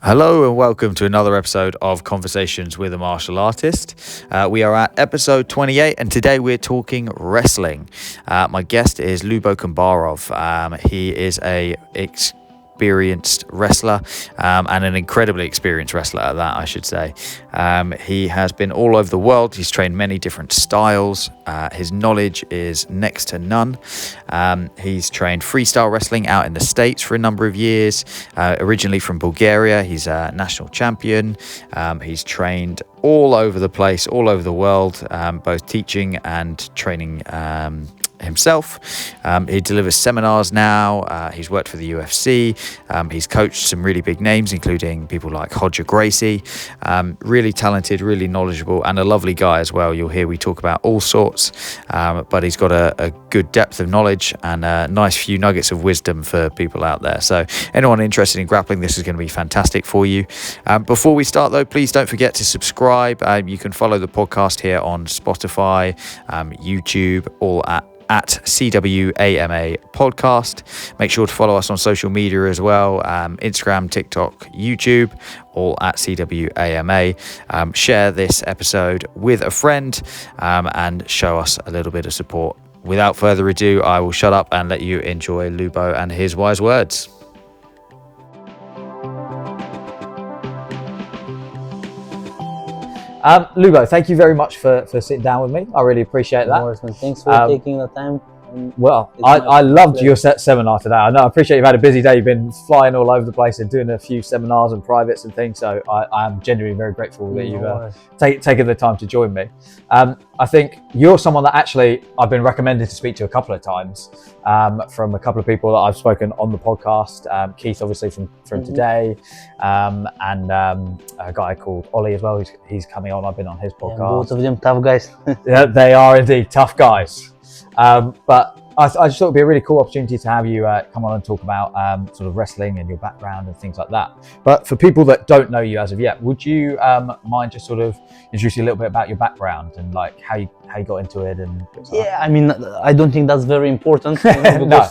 Hello and welcome to another episode of Conversations with a Martial Artist. We are at episode 28 and today we're talking wrestling. My guest is Lyubo Kumbarov. He is a experienced wrestler and an incredibly experienced wrestler at that, I should say. He has been all over the world. He's trained many different styles. His knowledge is next to none. He's trained freestyle wrestling out in the States for a number of years. Originally from Bulgaria, he's a national champion. He's trained all over the place, all over the world, both teaching and training himself. He delivers seminars now. He's worked for the UFC. He's coached some really big names, including people like Roger Gracie. Really talented, really knowledgeable, and a lovely guy as well. You'll hear we talk about all sorts, but he's got a good depth of knowledge and a nice few nuggets of wisdom for people out there. So anyone interested in grappling, this is going to be fantastic for you. Before we start though, please don't forget to subscribe. You can follow the podcast here on Spotify, YouTube, all at CWAMA podcast. Make sure to follow us on social media as well, Instagram, TikTok, YouTube, all at CWAMA. Share this episode with a friend and show us a little bit of support. Without further ado, I will shut up and let you enjoy Lyubo and his wise words. Lyubo, thank you very much for sitting down with me. I really appreciate that. No worries, man. Thanks for taking the time. Well, I loved your seminar today. I know, I appreciate you've had a busy day. You've been flying all over the place and doing a few seminars and privates and things. So I am genuinely very grateful that you've taken the time to join me. I think you're someone that actually I've been recommended to speak to a couple of times from a couple of people that I've spoken on the podcast. Keith, obviously from today, and a guy called Ollie as well. He's coming on. I've been on his podcast. Yeah, both of them tough guys. Yeah, they are indeed tough guys. But I just thought it'd be a really cool opportunity to have you come on and talk about sort of wrestling and your background and things like that. But for people that don't know you as of yet, would you mind just sort of introducing a little bit about your background and like how you got into it? And yeah, I mean, I don't think that's very important. No,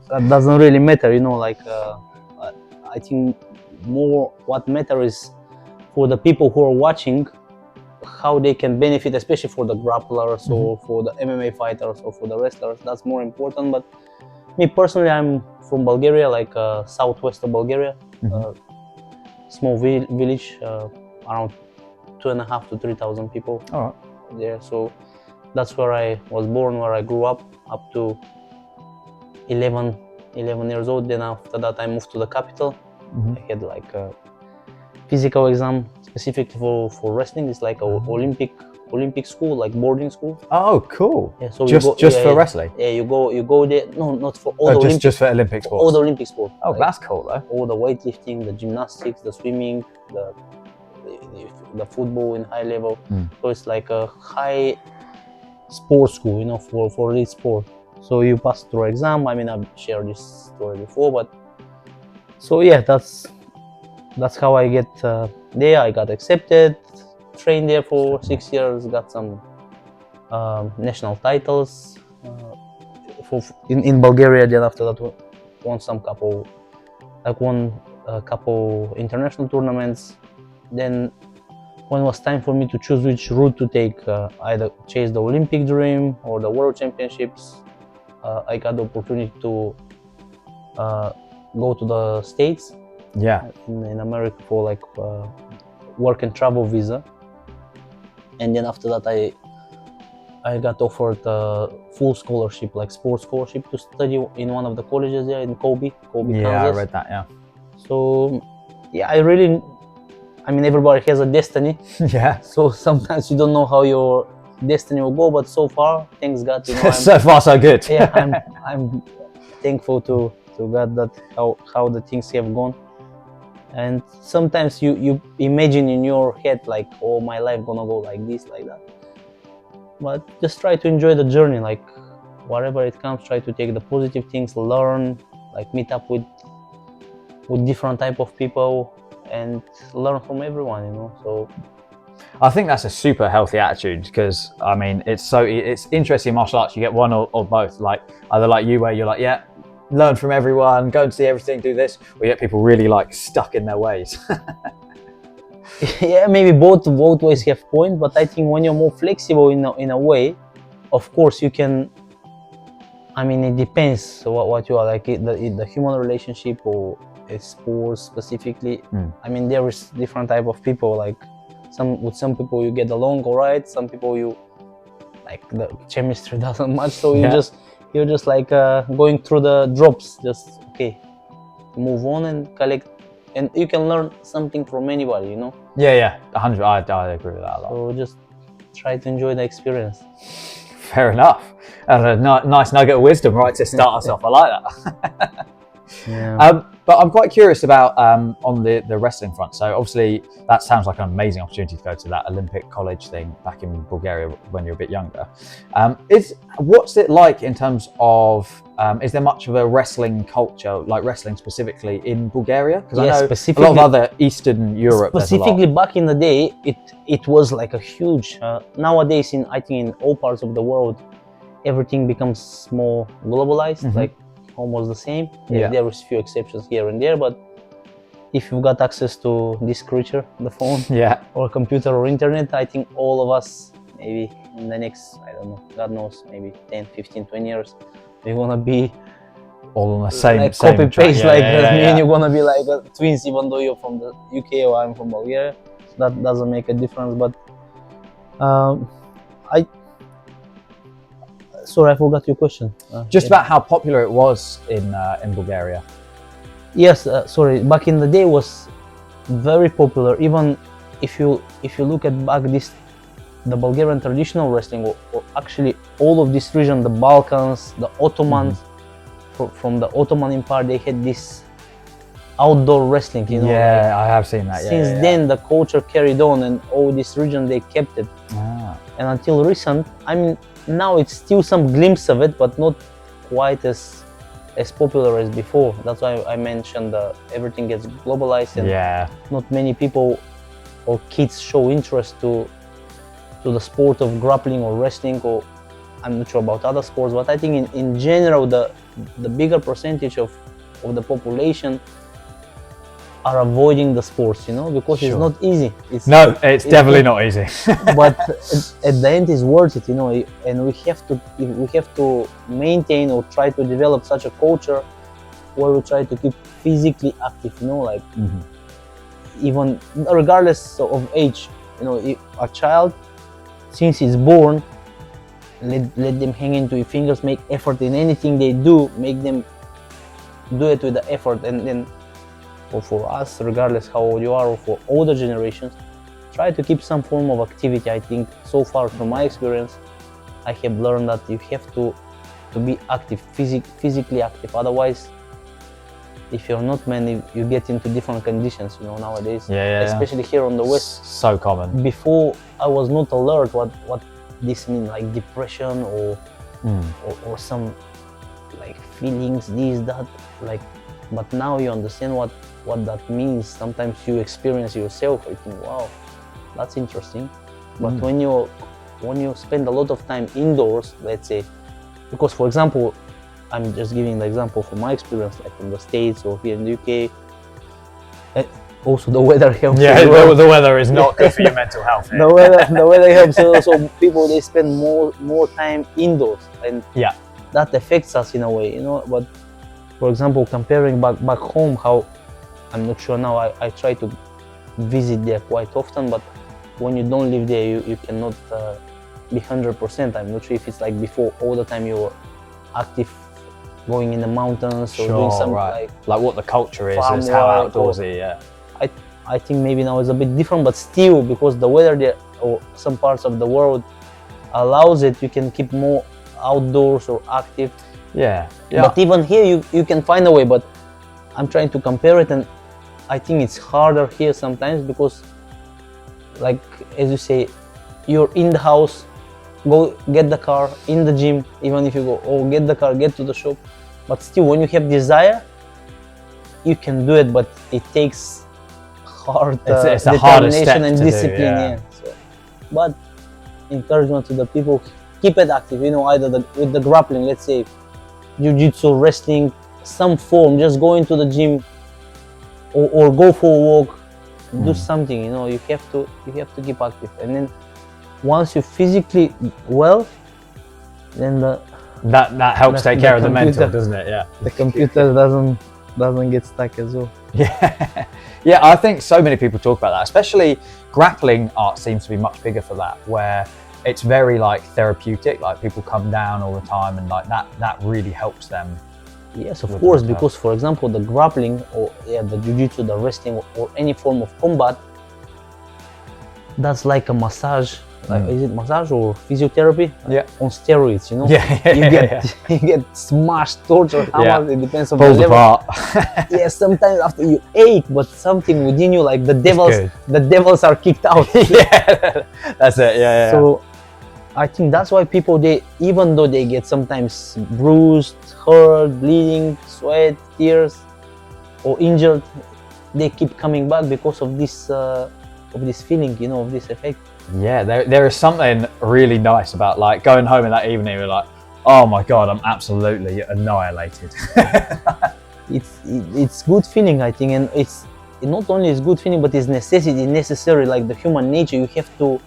that doesn't really matter. I think more what matters is for the people who are watching, how they can benefit, especially for the grapplers or for the MMA fighters or for the wrestlers. That's more important. But me personally, I'm from Bulgaria, like southwest of Bulgaria, small village, around 2,500 to 3,000 people there. So that's where I was born, where I grew up to 11 years old. Then after that, I moved to the capital. I had like a physical exam specifically for wrestling. It's like a Olympic school, like boarding school. Oh, cool. Yeah, so just for wrestling. Yeah, you go there. No, not for all the Olympic. Just for Olympic sports. All the Olympic sports. Oh, like, that's cool though. All the weightlifting, the gymnastics, the swimming, the football in high level. So it's like a high sports school, for elite sport. So you pass through exam. I mean, I've shared this story before, but so yeah, that's how I get there. I got accepted, trained there for 6 years, got some national titles in Bulgaria. Then after that, won a couple international tournaments. Then when it was time for me to choose which route to take, either chase the Olympic dream or the World Championships, I got the opportunity to go to the States. Yeah, in America for like work and travel visa, and then after that I got offered a full scholarship, like sports scholarship, to study in one of the colleges there in Colby, yeah, Kansas. I read that. Yeah. So yeah, I mean, everybody has a destiny. Yeah. So sometimes you don't know how your destiny will go, but so far, thanks God, so far so good. Yeah, I'm thankful to God that how the things have gone. And sometimes you imagine in your head like, oh, my life gonna go like this, like that. But just try to enjoy the journey, like whatever it comes, try to take the positive things, learn, like meet up with different type of people and learn from everyone, So I think that's a super healthy attitude because I mean it's interesting in martial arts. You get one or both, like either like you where you're like, yeah, learn from everyone, go and see everything, do this. We get people really like stuck in their ways. Yeah, maybe both ways have point, but I think when you're more flexible in a way, of course you can. I mean, it depends what you are like, the human relationship or a sport specifically. I mean, there is different type of people. Like with some people you get along all right. Some people you like the chemistry doesn't match, so you're just like going through the drops. Just okay, move on and collect, and you can learn something from anybody, you know. Yeah, 100. I agree with that a lot. So just try to enjoy the experience. Fair enough. That's a nice nugget of wisdom, right, to start us off. I like that. Yeah. But I'm quite curious about on the wrestling front. So obviously that sounds like an amazing opportunity to go to that Olympic college thing back in Bulgaria when you're a bit younger. What's it like in terms of, is there much of a wrestling culture, like wrestling specifically in Bulgaria? Because I know a lot of other Eastern Europe. Specifically back in the day, it was like a huge, nowadays I think in all parts of the world, everything becomes more globalized, like almost the same. Yeah. There is few exceptions here and there, but if you've got access to this creature, the phone, or computer or internet, I think all of us, maybe in the next, I don't know, God knows, maybe 10, 15, 20 years, we're gonna be all on the same, like same copy paste, track. Me and you're gonna be like twins, even though you're from the UK or I'm from Bulgaria. So that doesn't make a difference. But sorry, I forgot your question. Just about how popular it was in Bulgaria. Yes, sorry. Back in the day, it was very popular. Even if you look at back the Bulgarian traditional wrestling, or actually all of this region, the Balkans, the Ottomans, from the Ottoman Empire, they had this outdoor wrestling. You know, yeah, I have seen that. Since then, the culture carried on, and all this region they kept it. And until recent, I mean, now it's still some glimpse of it, but not quite as popular as before. That's why I mentioned everything gets globalized, and not many people or kids show interest to the sport of grappling or wrestling, or I'm not sure about other sports, but I think in general the bigger percentage of the population are avoiding the sports, you know, because it's not easy. It's definitely not easy. But at the end, it's worth it, you know. And we have to maintain or try to develop such a culture where we try to keep physically active, you know, like even regardless of age, you know, if a child, since he's born, let them hang into your fingers, make effort in anything they do, make them do it with the effort, and then. Or for us, regardless how old you are, or for older generations, try to keep some form of activity. I think so far from my experience, I have learned that you have to be active, physically active. Otherwise, if you're not, man, you get into different conditions, you know, nowadays. Especially here on the West. So common. Before, I was not alert what this means, like depression or some like feelings, this, that, like. But now you understand what that means. Sometimes you experience yourself. I think, wow, that's interesting. But when you spend a lot of time indoors, let's say, because for example, I'm just giving the example from my experience, like in the States or here in the UK. Also, the weather helps. Yeah, the weather is not good for your mental health. The weather helps. So people, they spend more time indoors, and that affects us in a way, you know. But for example, comparing back home, how I'm not sure now, I try to visit there quite often, but when you don't live there, you cannot be 100%. I'm not sure if it's like before, all the time you were active, going in the mountains or doing something like what the culture is how outdoorsy. I think maybe now it's a bit different, but still, because the weather there or some parts of the world allows it, you can keep more outdoors or active. But even here you can find a way, but I'm trying to compare it, and I think it's harder here sometimes because, like as you say, you're in the house, go get the car, in the gym, even if you go, get the car, get to the shop, but still when you have desire, you can do it, but it takes hard determination and discipline. So, but encouragement to the people, keep it active, you know, either with the grappling, let's say jiu-jitsu, wrestling, some form, just go into the gym or go for a walk, do something, you know. You have to keep active, and then once you're physically well, then that helps take care of the mental, doesn't it? Yeah, the computer doesn't get stuck as well. Yeah, yeah. I think so many people talk about that, especially grappling art seems to be much bigger for that, where it's very like therapeutic. Like people come down all the time, and like that really helps them. Yes, of course, because for example, the grappling or the jiu-jitsu, the wrestling, or any form of combat, that's like a massage. Like, is it massage or physiotherapy? Yeah. On steroids, you know. Yeah. You get smashed, tortured. It depends on Falls the level. apart. Yeah, sometimes after you ache, but something within you, like the devils are kicked out. Yeah, that's it. Yeah. So I think that's why people, even though they get sometimes bruised, hurt, bleeding, sweat, tears, or injured, they keep coming back because of this feeling, you know, of this effect. Yeah, there is something really nice about like going home in that evening. You're like, oh my god, I'm absolutely annihilated. It's good feeling, I think, and it's not only is good feeling, but it's necessary. Like the human nature, you have to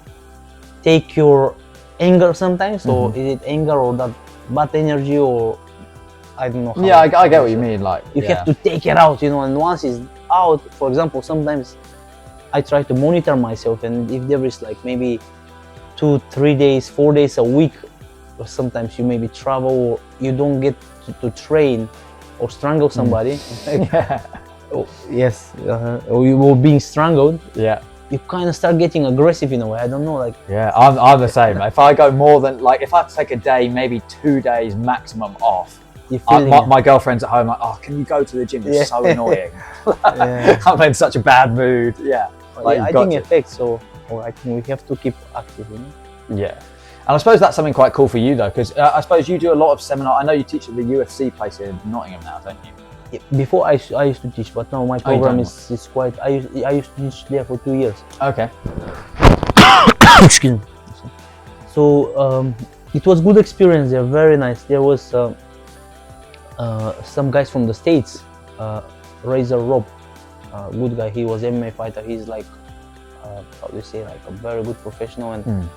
take your anger sometimes, or is it anger or that bad energy, or I don't know. Yeah, I get what you mean. Like you have to take it out, you know. And once it's out, for example, sometimes I try to monitor myself, and if there is like maybe 2, 3 days, 4 days a week, or sometimes you maybe travel or you don't get to train or strangle somebody. Or you were being strangled. Yeah. You kind of start getting aggressive in a way. I don't know, like. Yeah, I'm the same. If I go more than like, if I take a day, maybe 2 days maximum off. My girlfriend's at home like, oh, can you go to the gym? It's so annoying. I'm in such a bad mood. Yeah. Like, I think it affects, or I think we have to keep active, you know? Yeah. And I suppose that's something quite cool for you though, because I suppose you do a lot of seminar. I know you teach at the UFC place in Nottingham now, don't you? Yeah, before I used to teach, but now my program is quite. I used to teach there for 2 years. Okay. Excuse me. So it was good experience there, very nice. There was some guys from the States, Razor Rob, good guy. He was MMA fighter. He's like, how do you say, like a very good professional and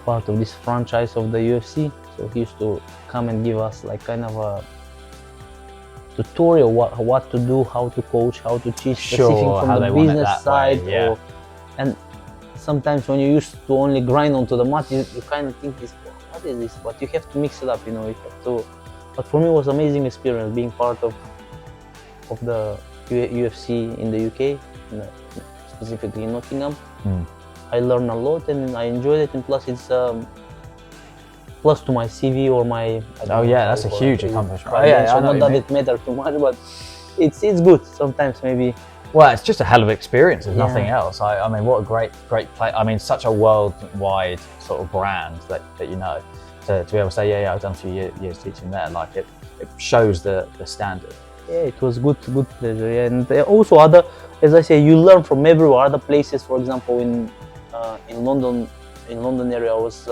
part of this franchise of the UFC. So he used to come and give us like kind of a tutorial what to do, how to coach, how to teach, specific from the business side. And sometimes when you used to only grind onto the mat, you kind of think, what is this? But you have to mix it up, you know. You have to. But for me, it was an amazing experience being part of the UFC in the UK, specifically in Nottingham. I learned a lot and I enjoyed it, and plus it's plus to my CV or my. That's a huge accomplishment. Not that it matters too much, but it's good sometimes maybe. Well, it's just a hell of an experience, if nothing else. I mean, what a great play. I mean, such a worldwide sort of brand that you know, to be able to say, I've done a few years teaching there. Like it shows the standard. Yeah, it was good pleasure. Yeah. And also other, as I say, you learn from everywhere. Other places, for example, in London area, I was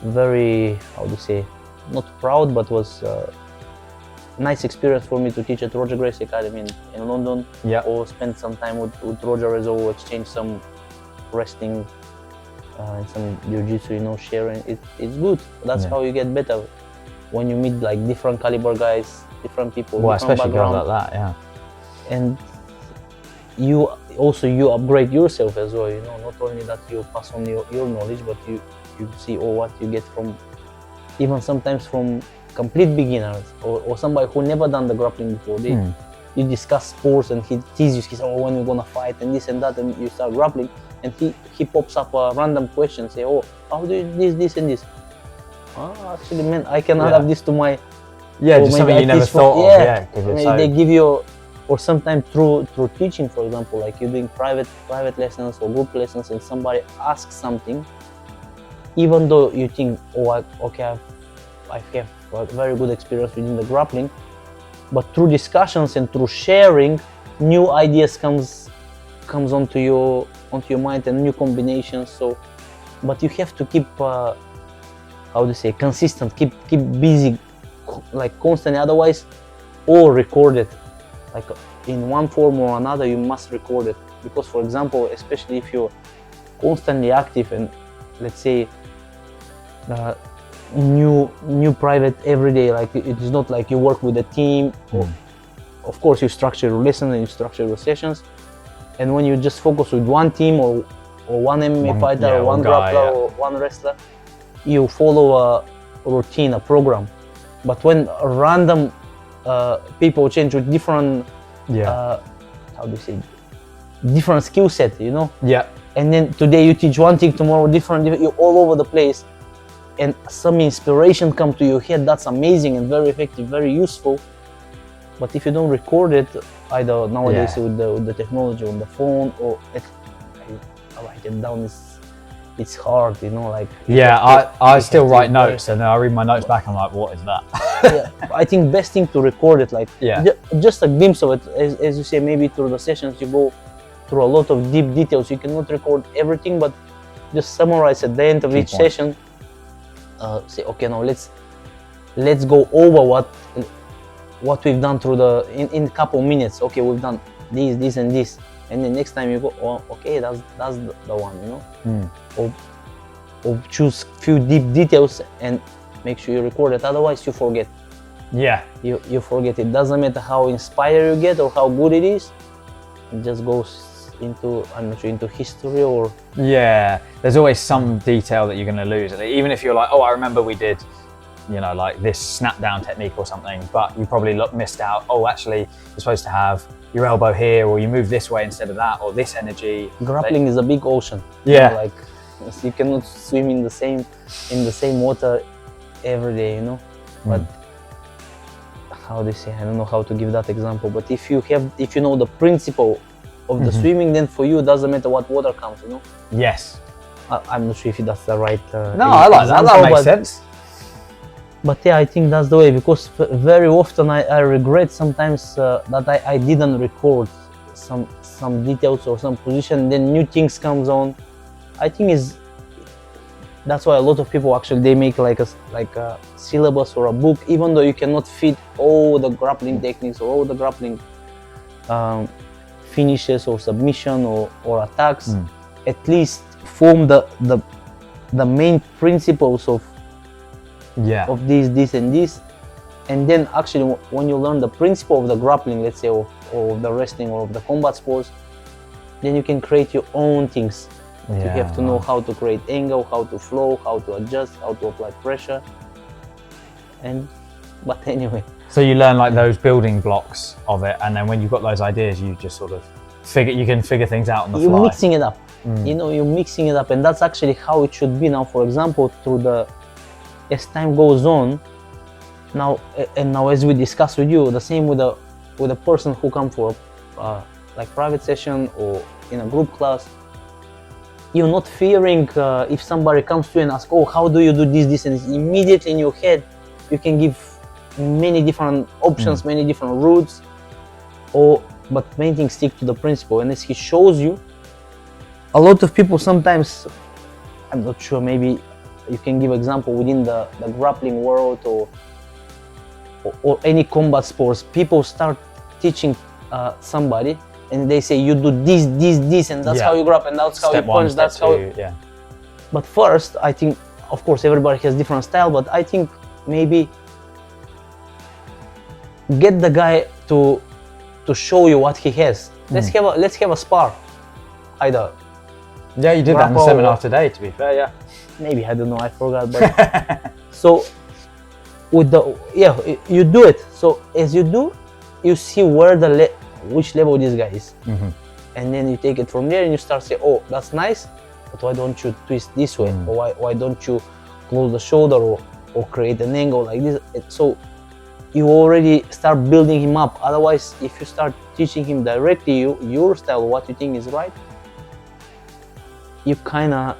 very, how do you say, not proud, but was nice experience for me to teach at Roger Gracie Academy in London. Yeah. Or spend some time with Roger as well, exchange some wrestling and some jiu-jitsu, you know, sharing. It's good. That's how you get better, when you meet like different caliber guys, different people. Well, different especially background. girls like that, yeah. And you upgrade yourself as well, you know, not only that you pass on your knowledge, but you see what you get from, even sometimes from complete beginners or somebody who never done the grappling before. You discuss sports and he teases you, he says, when we're gonna fight and this and that, and you start grappling and he pops up a random question, say, how do you this and this? Actually, man, I cannot have this to my. Yeah, just something you never thought of. They give you, or sometimes through teaching, for example, like you're doing private lessons or group lessons, and somebody asks something, even though you think, I have a very good experience within the grappling, but through discussions and through sharing, new ideas comes onto your mind and new combinations. So, but you have to keep, consistent, keep busy, like constantly. Otherwise, or record it. Like in one form or another, you must record it, because for example, especially if you're constantly active and let's say new private every day, like it is not like you work with a team. Of course you structure your lessons and you structure your sessions, and when you just focus with one team or one MMA fighter or one grappler or one wrestler, you follow a routine, a program. But when random people change with different how do you say, different skill set, you know, and then today you teach one thing, tomorrow different, you're all over the place, and some inspiration come to your head, that's amazing and very effective, very useful. But if you don't record it, either nowadays with the technology on the phone, or I write it down, it's hard, you know, like I still write notes, and then I read my notes back, I'm like, what is that? I think best thing to record it, like just a glimpse of it, as you say, maybe through the sessions you go through a lot of deep details, you cannot record everything, but just summarize at the end of each session. Say, okay, now let's go over what we've done through in a couple minutes. Okay, we've done this and this, and then next time you go, oh, okay, that's the one, you know. Or choose few deep details and make sure you record it, otherwise you forget. You forget. It doesn't matter how inspired you get or how good it is, it just goes into, I'm not sure, into history or there's always some detail that you're going to lose, even if you're like, oh, I remember we did, you know, like this snap down technique or something, but you probably missed out, oh, actually you're supposed to have your elbow here, or you move this way instead of that, or this energy. Grappling is a big ocean, you know, like you cannot swim in the same water every day, you know. But how they say, I don't know how to give that example, but if you know the principle of the swimming, then for you it doesn't matter what water comes, you know. I'm not sure if that's the right no, I like that, that makes sense. But yeah, I think that's the way, because very often I regret sometimes that I didn't record some details or some position, then new things comes on. I think that's why a lot of people actually, they make like a syllabus or a book, even though you cannot fit all the grappling techniques or all the grappling finishes or submission or attacks. At least form the main principles of this and this, and then actually when you learn the principle of the grappling, let's say, or the wrestling or of the combat sports, then you can create your own things. You have to know how to create angle, how to flow, how to adjust, how to apply pressure, but anyway. So you learn like those building blocks of it, and then when you've got those ideas, you just sort of figure things out on the fly. You're mixing it up, you know, you're mixing it up, and that's actually how it should be now. For example, as time goes on, now as we discussed with you, the same with a person who come for like private session or in a group class, you're not fearing if somebody comes to you and asks, oh, how do you do this and this? Immediately in your head you can give many different options, many different routes, but main thing, stick to the principle. And as he shows you, a lot of people sometimes, I'm not sure, maybe you can give example within the grappling world or any combat sports, people start teaching somebody and they say, you do this, and that's how you grab, and that's how you punch, that's how. But first, I think, of course, everybody has different style, but I think maybe get the guy to show you what he has. Let's have a spar, either. Yeah, you did that in the seminar today, to be fair. Yeah. Maybe, I don't know, I forgot. But so with you do it. So as you do, you see where which level this guy is, and then you take it from there and you start saying, oh, that's nice, but why don't you twist this way, or why don't you close the shoulder or create an angle like this? So you already start building him up. Otherwise, if you start teaching him directly your style, what you think is right, you kind of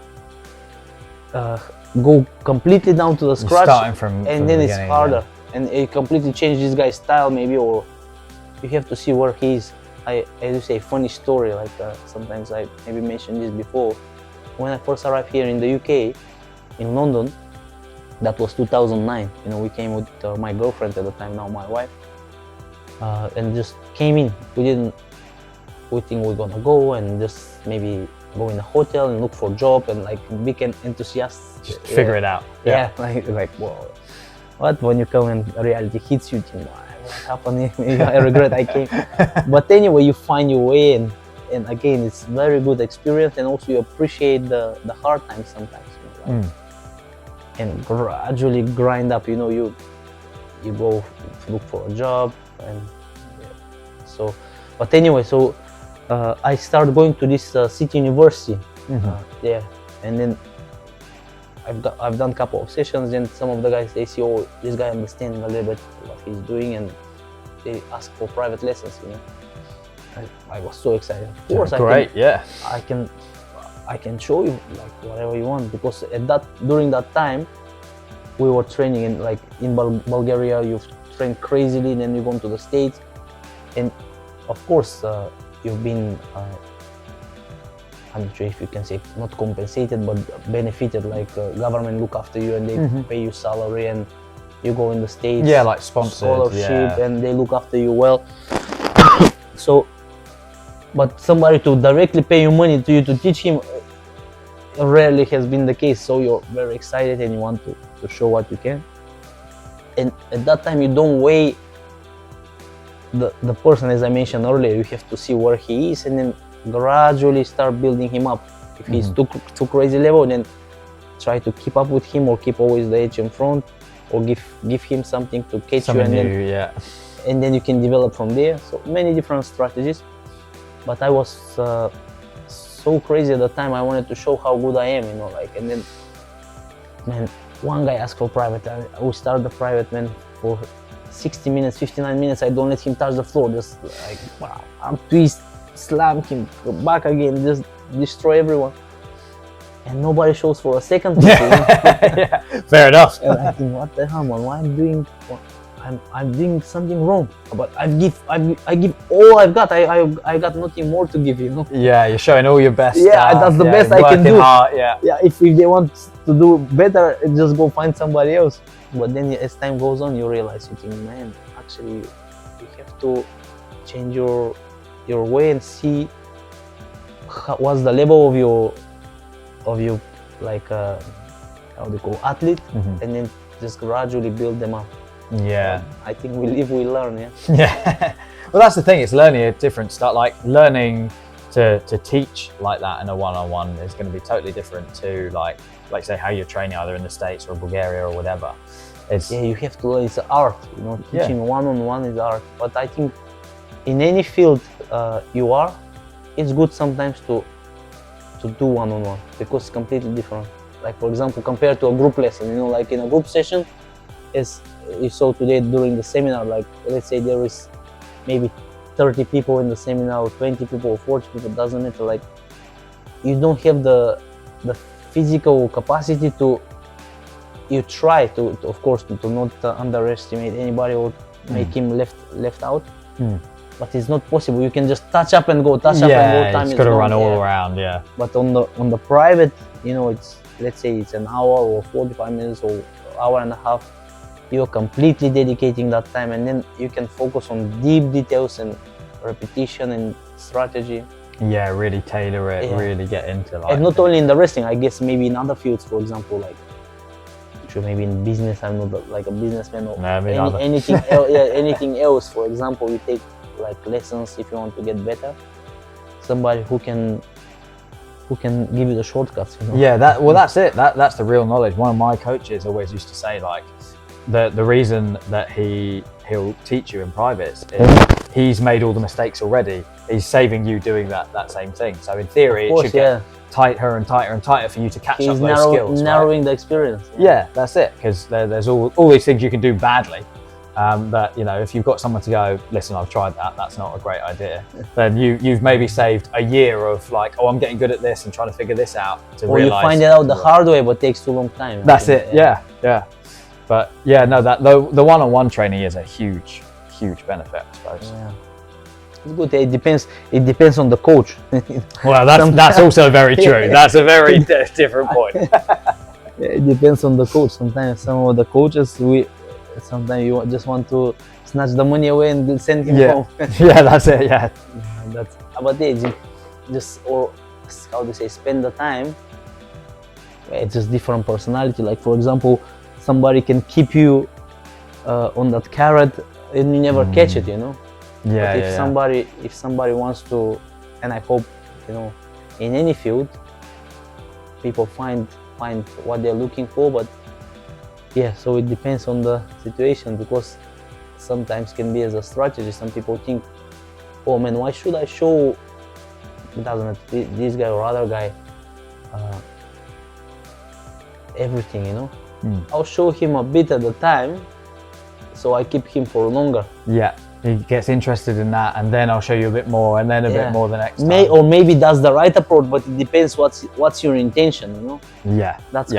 go completely down to the scratch, and then it's harder, and you completely change this guy's style maybe, or you have to see where he is. I do say funny story, like sometimes I maybe mentioned this before. When I first arrived here in the UK, in London, that was 2009. You know, we came with my girlfriend at the time, now my wife, and just came in. We think we're gonna go and just maybe go in a hotel and look for a job and like become enthusiasts. Just figure it out. Yeah, like whoa. What when you come and reality hits you, you think, what happened? I regret I came. But anyway, you find your way, and again, it's very good experience, and also you appreciate the hard times sometimes. You know, like, and gradually grind up. You know, you go look for a job, and so. But anyway, so I started going to this city university there, and then I've done a couple of sessions. Then some of the guys, they see, oh, this guy understands a little bit what he's doing, and they ask for private lessons. You know, I was so excited. Of course, I can show you like whatever you want, because during that time we were training in Bulgaria. You train crazily, then you go to the States, and of course you've been I'm not sure if you can say not compensated, but benefited, like government look after you and they pay you salary, and you go in the States, like sponsored scholarship, and they look after you well. So, but somebody to directly pay you money to you to teach him rarely has been the case. So you're very excited and you want to show what you can, and at that time you don't weigh the person, as I mentioned earlier. You have to see where he is and then gradually start building him up. If he's too crazy level, then try to keep up with him, or keep always the edge in front, or give him something to catch you, and then you can develop from there. So many different strategies, but I was so crazy at the time. I wanted to show how good I am, you know, like, and then, man, one guy asked for private. We started the private, man, for 60 minutes, 59 minutes. I don't let him touch the floor, just like, wow, I'm twist, slam him back again, just destroy everyone, and nobody shows for a second. Yeah, fair enough. And I think, what the hell, man? Why I'm doing something wrong? But I give all I've got. I got nothing more to give, you know. Yeah, you're showing all your best. Yeah, that's the best I can do. Hard, If they want to do better, just go find somebody else. But then as time goes on, you realize, you think, man, actually you have to change your way and see what's the level of your like how do you call athlete, and then just gradually build them up. Yeah, I think we live, we learn. Yeah. Well, that's the thing. It's learning a different style. Like learning to teach like that in a one-on-one is going to be totally different to like say how you're training either in the States or Bulgaria or whatever. You have to learn. It's an art, you know. Teaching one-on-one is art. But I think in any field it's good sometimes to do one-on-one, because it's completely different. Like, for example, compared to a group lesson, you know, like in a group session, as you saw today during the seminar, like let's say there is maybe 30 people in the seminar, or 20 people or 40 people, doesn't matter. Like, you don't have the physical capacity you try to of course to not underestimate anybody or make him left out. But it's not possible. You can just touch up and go, time it's got to run all around. But on the private, you know, it's, let's say it's an hour or 45 minutes or hour and a half. You're completely dedicating that time, and then you can focus on deep details and repetition and strategy. Yeah, really tailor it, really get into like. And not only in the wrestling, I guess maybe in other fields, for example, like maybe in business. I'm not like a businessman or anything else. Anything else. For example, you take like lessons if you want to get better. Somebody who can give you the shortcuts. You know? Yeah, that's it. That's the real knowledge. One of my coaches always used to say, like, the reason that he'll teach you in private is he's made all the mistakes already. He's saving you doing that same thing. So in theory, it should get tighter and tighter and tighter for you to catch up those skills. Narrowing the experience. Yeah, that's it. Because there's all these things you can do badly. But you know, if you've got someone to go, listen, I've tried that's not a great idea, then you've maybe saved a year of like, oh, I'm getting good at this and trying to figure this out. Or you find it out the hard way, but takes too long time. That's it. Yeah. But yeah, no, the one-on-one training is a huge benefit, I suppose. Yeah. It's good. It depends on the coach. Well, that's also very true. That's a very different point. It depends on the coach. Sometimes some of the coaches sometimes you just want to snatch the money away and send him Yeah. home. Yeah, that's it. Yeah. That's about it. Just, or how to say, spend the time. It's just different personality. Like for example, somebody can keep you on that carrot and you never catch it, you know. Yeah. But if somebody wants to, and I hope, you know, in any field, people find what they're looking for. But yeah, so it depends on the situation, because sometimes can be as a strategy. Some people think, oh man, why should I show, it doesn't matter, this guy or other guy, everything, you know. I'll show him a bit at a time, so I keep him for longer. Yeah. He gets interested in that, and then I'll show you a bit more, and then a bit more the next time. Or maybe that's the right approach, but it depends what's your intention, you know. Yeah. That's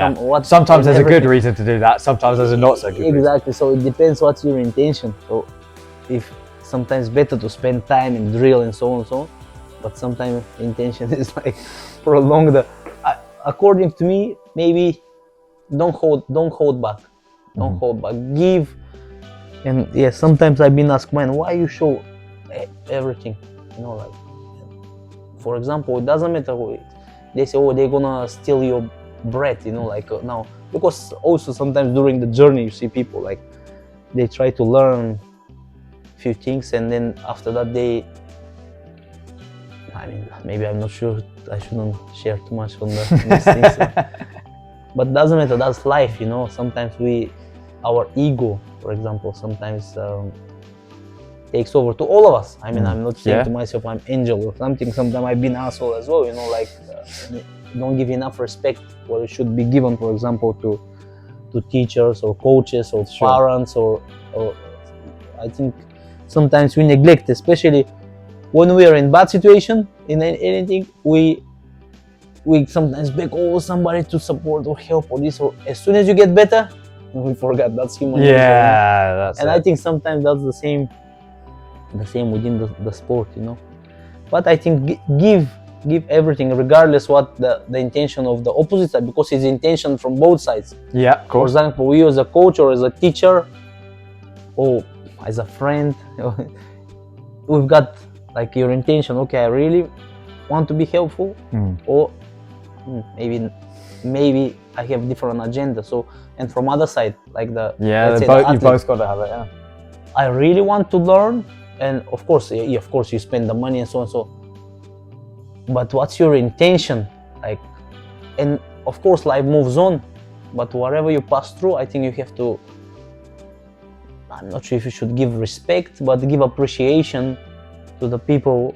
sometimes there's a good reason to do that. Sometimes there's a not so good reason. Exactly. So it depends what's your intention. So if sometimes better to spend time in drill and so on and so on, but sometimes intention is like prolong the. According to me, maybe don't hold back. Don't hold back. Give. And yeah, sometimes I've been asked, man, why you show everything? You know, like, for example, it doesn't matter who they say, oh, they're gonna steal your breath, you know, like now. Because also sometimes during the journey, you see people like, they try to learn a few things, and then after that I mean, maybe I'm not sure, I shouldn't share too much on these things. But doesn't matter, that's life, you know. Sometimes our ego, for example, sometimes takes over to all of us. I mean, I'm not saying to myself I'm angel or something. Sometimes I've been asshole as well, you know, like don't give enough respect what it should be given, for example, to teachers or coaches or parents or I think sometimes we neglect, especially when we are in bad situation in anything, we sometimes beg somebody to support or help or this, or as soon as you get better, we forgot that's human nature. Yeah, that's and it. I think sometimes that's the same within the sport, you know. But I think give everything, regardless what the intention of the opposite side, because it's intention from both sides. Yeah, of course. For example, you as a coach or as a teacher or as a friend, we've got like your intention. Okay, I really want to be helpful, or maybe I have different agenda. So, and from other side, like you both got to have it. Yeah. I really want to learn, and of course you spend the money and so on. So, but what's your intention? Like, and of course life moves on, but whatever you pass through, I think you have to. I'm not sure if you should give respect, but give appreciation to the people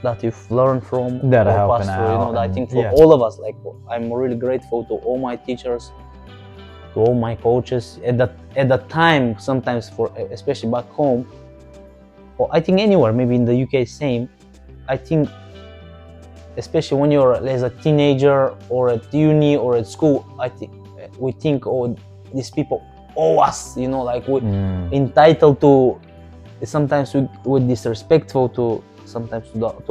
that you've learned from that or are passed helping through. out. You know, I think for all of us, like I'm really grateful to all my teachers, to all my coaches. At that time, sometimes especially back home, or I think anywhere, maybe in the UK, same. I think, especially when you're as a teenager or at uni or at school, I think we think, oh, these people owe us, you know, like we're entitled to. Sometimes we're disrespectful to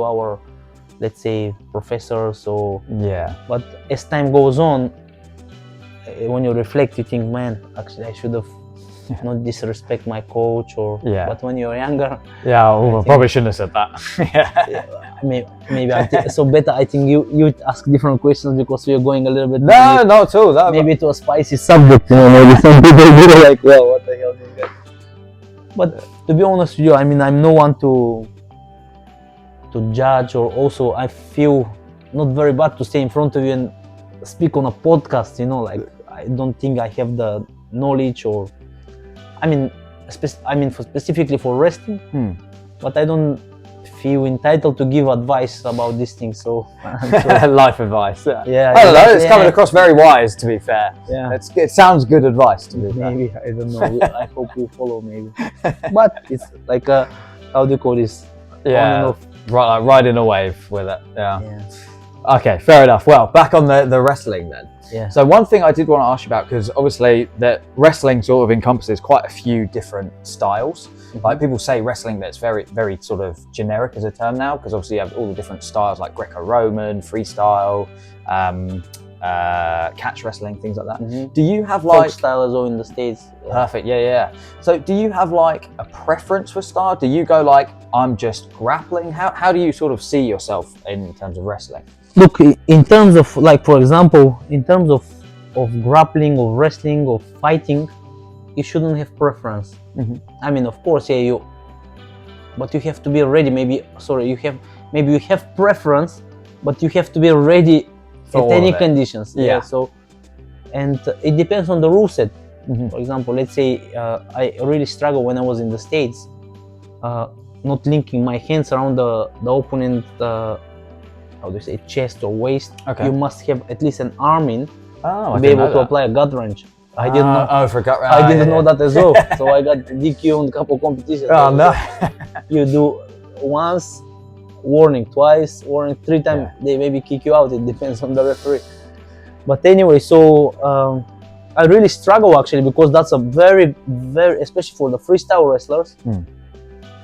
our, let's say, professors or but as time goes on, when you reflect, you think, man, actually I should have not disrespect my coach or but when you're younger, I probably shouldn't have said that. maybe so better I think you ask different questions, because we are going a little bit not at all, maybe to a spicy subject, you know. Maybe some people be like, well, what the hell is that? But to be honest with you, I mean, I'm no one to judge, or also I feel not very bad to stay in front of you and speak on a podcast, you know, like I don't think I have the knowledge, or I mean specifically for wrestling, but I don't feel entitled to give advice about these things. So life advice. I Yeah, don't know. It's coming across very wise, to be fair. Yeah, it sounds good advice, to be fair. Maybe I don't know. I hope you follow, maybe. But it's like a, how do you call this? Yeah, right, like riding a wave with it. Yeah. Okay, fair enough. Well, back on the wrestling then. Yeah. So one thing I did want to ask you about, because obviously that wrestling sort of encompasses quite a few different styles. Like people say wrestling, that's very, very sort of generic as a term now, because obviously you have all the different styles like Greco-Roman, freestyle, catch wrestling, things like that. Mhm. Do you have Folk like style as well in the States. Yeah. perfect? Yeah. So do you have like a preference for style? Do you go like I'm just grappling? How do you sort of see yourself in terms of wrestling? Look, in terms of like, for example, in terms of grappling, of wrestling, of fighting, you shouldn't have preference. I mean, of course, yeah, but you have to be ready. Maybe you have preference, but you have to be ready For at all any of it. conditions. Yeah. So, and it depends on the rule set. For example, let's say I really struggle when I was in the States, not linking my hands around the opponent, how do you say, chest or waist. Okay. You must have at least an arm in Oh, to be able to apply a gut wrench. I didn't know. Oh, for gut wrench. I didn't know that as well. So I got DQ on a couple competitions. Oh no. You do once, warning, twice, warning, 3 times. Yeah. They maybe kick you out. It depends on the referee. But anyway, so I really struggle actually, because that's a very, especially for the freestyle wrestlers,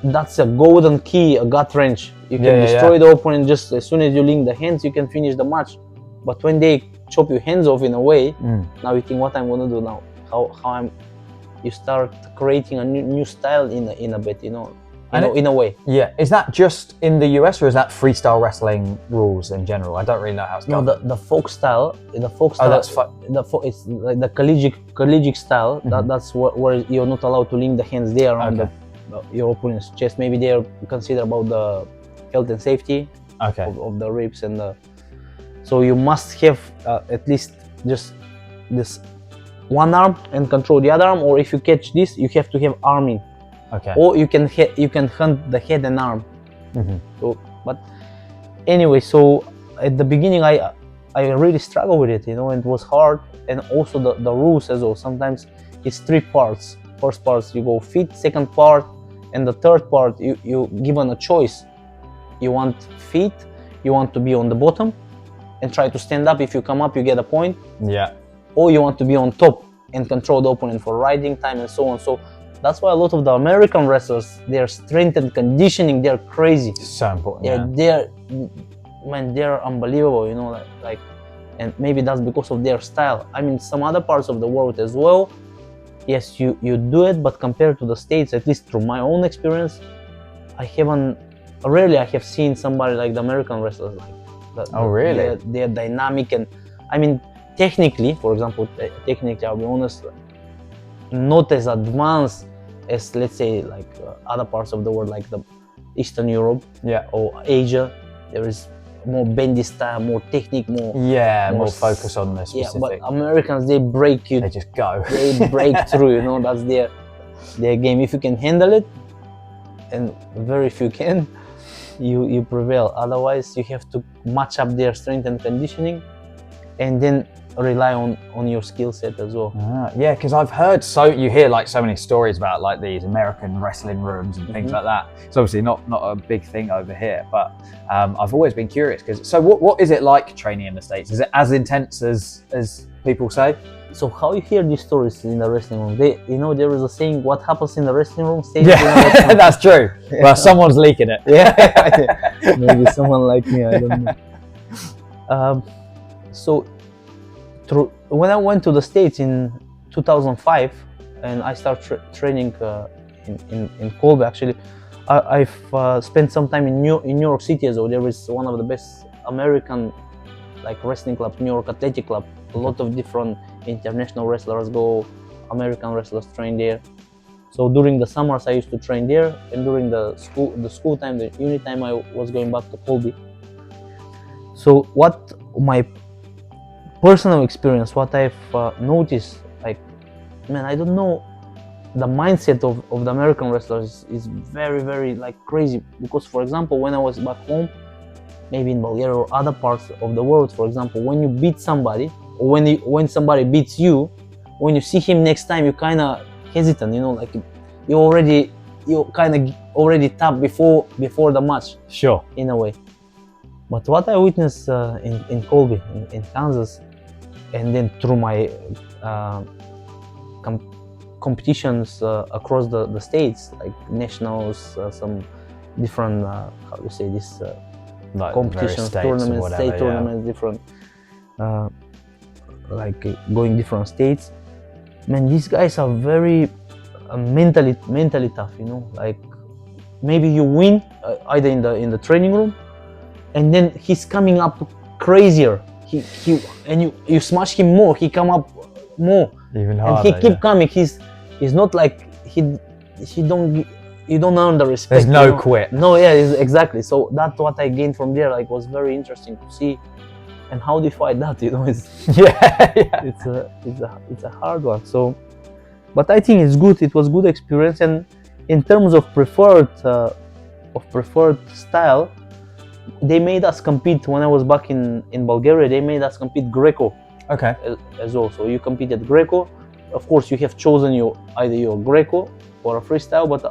that's a golden key, a gut wrench. You can destroy the opponent just as soon as you link the hands. You can finish the match. But when they chop your hands off in a way, now you think, what I'm gonna do now? You start creating a new style in a bit, in a way. Yeah, is that just in the US or is that freestyle wrestling rules in general? I don't really know how it's No, going. the folk style. Oh, that's fine. It's like the collegiate style. That's where you're not allowed to link the hands there around your opponent's chest. Maybe they're considered about the health and safety of the ribs and the. So you must have at least just this one arm and control the other arm, or if you catch this, you have to have arm in. Okay. Or you can hunt the head and arm. So, but anyway, so at the beginning I really struggled with it, and it was hard, and also the rules as well. Sometimes it's 3 parts. First part you go feet, second part, and the third part you given a choice. You want feet, you want to be on the bottom and try to stand up. If you come up, you get a point. Yeah. Or you want to be on top and control the opponent for riding time and so on. So that's why a lot of the American wrestlers, their strength and conditioning, they're crazy. So important. They're unbelievable, like, and maybe that's because of their style. I mean, some other parts of the world as well, yes, you do it, but compared to the States, at least through my own experience, rarely I have seen somebody like the American wrestlers. Really? They're dynamic, and I mean, technically, for example, I'll be honest, not as advanced as, let's say, like other parts of the world, like the Eastern Europe or Asia. There is more bendy style, more technique, more focus on the specific. Yeah, but Americans, they break you. They just go. They break through. That's their game. If you can handle it, and very few can, you prevail. Otherwise, you have to match up their strength and conditioning, and then rely on your skill set as well. Yeah, because I've heard you hear like so many stories about like these American wrestling rooms and things like that. It's obviously not a big thing over here, but I've always been curious. So what is it like training in the States? Is it as intense as people say? So how you hear these stories in the wrestling room? There is a saying, what happens in the wrestling room stays in the wrestling room. That's true. Well, someone's leaking it. Yeah, maybe someone like me, I don't know. So when I went to the States in 2005 and I started training in Colby, actually, I've spent some time in New York City as well. There is one of the best American like wrestling clubs, New York Athletic Club. A lot of different international wrestlers go, American wrestlers train there. So during the summers I used to train there, and during the school time, the uni time, I was going back to Colby. So what my personal experience, what I've noticed, like, man, I don't know, the mindset of the American wrestlers is very, very like crazy. Because, for example, when I was back home, maybe in Bulgaria or other parts of the world, for example, when you beat somebody, or when somebody beats you, when you see him next time, you kind of hesitant, like you kind of already tap before the match. Sure. In a way. But what I witnessed in Colby, in Kansas, and then through my competitions across the states, like nationals, some different how do you say this, like competitions, tournaments, state tournaments, different. like going different states. Man, these guys are very mentally tough, you know. Like maybe you win either in the training room, and then he's coming up crazier. He and you smash him more, he come up more, Even and harder. he keep coming. He's not like he don't you don't earn the respect. There's no you know? quit. No, yeah, exactly. So that's what I gained from there. Like, was very interesting to see, and how do you fight that? You know, Yeah. it's a hard one. So, but I think it's good. It was good experience, and in terms of preferred style, they made us compete. When I was back in Bulgaria, they made us compete Greco Okay. as well. So you competed Greco. Of course, you have chosen either your Greco or a freestyle, but